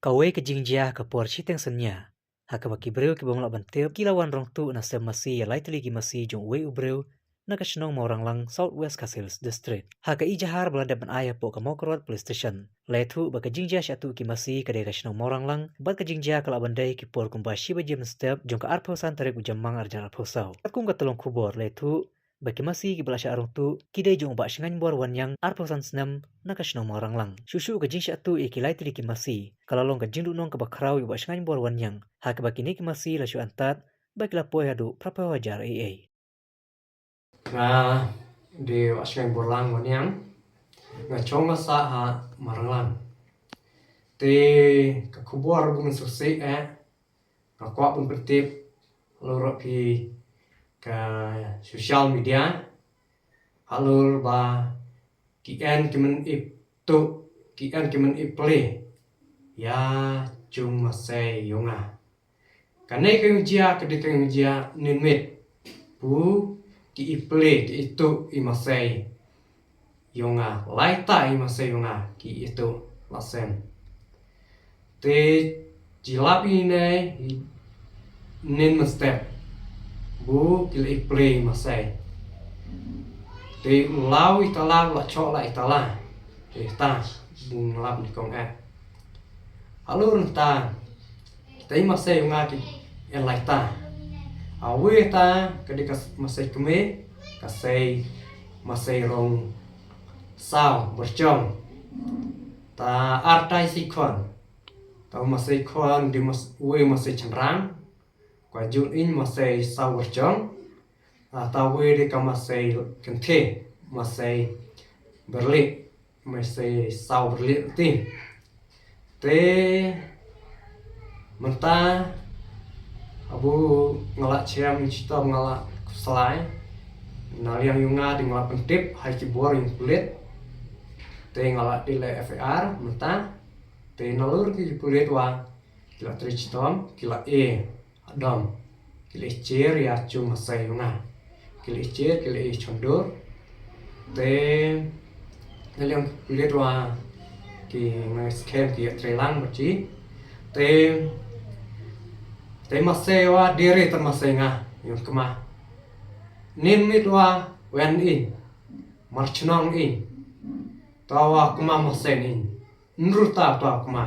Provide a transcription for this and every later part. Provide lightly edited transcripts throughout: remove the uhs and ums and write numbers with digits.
Kawai ke jingjah ke por chiteng senya. Haka baki breu ke bongla bantep kilawan rong tu na sem masi ya laitli ki masi jong wei ubreu na kashnong maurang lang Southwest Castles District. Haka ijahar belanda ban ayah po ka Mokorot Police Station. Letu baka jingjah syatu ki masi kadai kashnong maurang lang bat ka jingjah kala bandai ki por kumba shiba jem step jong ka arpo san tarik ujamang arjan arpo saw. Kum ka tolong kubor letu baki masi ki belasya arung tu kidai jong ba shingan bor wan yang arpo san senam na kashnong maurang lang. Shushu ka jing syatu iki laitli ki masi kala long ka jingdu nong ka bakrau yu ba shingan bor wan yang. Haka baki ni ki masi la syu antat baki la poy hadu prapa wajar AA. Nga di wasngai borlang wanyang nga chong masa ha maranglan te ka kubor bung susi ka kwa pun petip loro pi ka social media halur ba kien kimen ip tu kien kimen ip play ya chung masai yonga kanai ka jia ka de ka jia ninmit bu ki iple ki itu imasai yonga laita imasai yonga ki itu lasen te jilapi ne nin step bu ki iple imasai te lau itala la chok la itala te ta bung lap ni kong alur ta te imasai yonga ki en laita awe ta ketika masai keme kasai masai rong sao berjong ta artai sikon ta masai kon di we masai cenrang kwa jun in masai sao berjong ta we de ka masai kente masai berlik masai sao berlik ti te menta abu ngalak ciam cita ngalak selai naliang yunga di ngalak pentip hai kibor yang kulit te ngalak di le FAR menta te nalur ki kulit wa kila trichitom kila adam kila cer ya cum masai yunga kila cer kila chondur te naliang kulit wa ki ngaskem ki trelang berci te masai wa diri termasai nga yung kema nin mitwa wen in marchnong in tawa kuma masai in nruta tawa kuma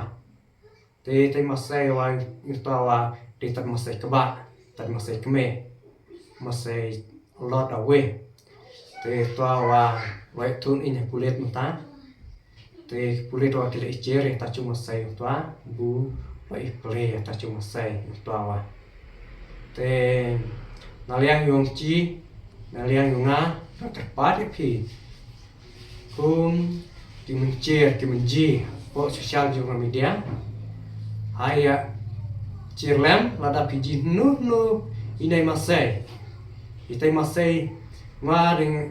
te masai wa tawa di termasai keba termasai keme masai lot away te tawa wa tun in kulit mata te kulit wa kile icere ta cuma masai tawa bu Wai play ta cuma sai tawa te naliang yong chi naliang yonga terpati pi di mencir di menji po sosial juga media haya cirlem lada piji nu inai masai itai masai ngaring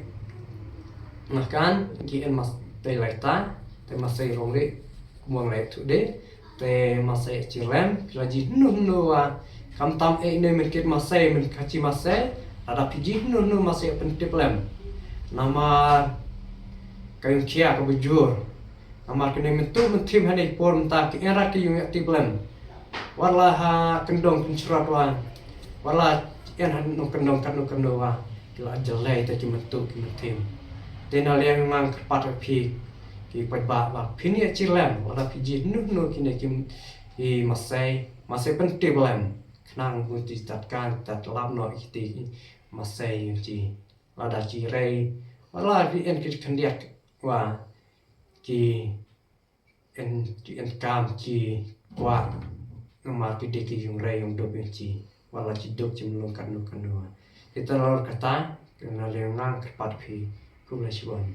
makan kien mas te laita te masai rongri kumang lai tu de te masai cirlem laji nu kam tam ne menkit masai men kaci masai ada piji nu masai pentip lem nama kayung kia ka bujur nama kene mentu mentim hane por menta ki era ki yung aktif lem wala ha kendong pencurut wa wala en han no kendong kan no kendo wa kila jelai ta ki mentu ki mentim tena liang mang kerpat pi ki ba pini cirlem wala piji nu kine kim i masai pentip lem nang muti tatkan tat lap no ikti masai ji lada ji rei wala di en ki kandiak wa ki en kam ji wa nama ki de ki yung rei yung do ji wala ji dok ji melong kan no kita lor kata kena leong nang kerpat pi kumla siwan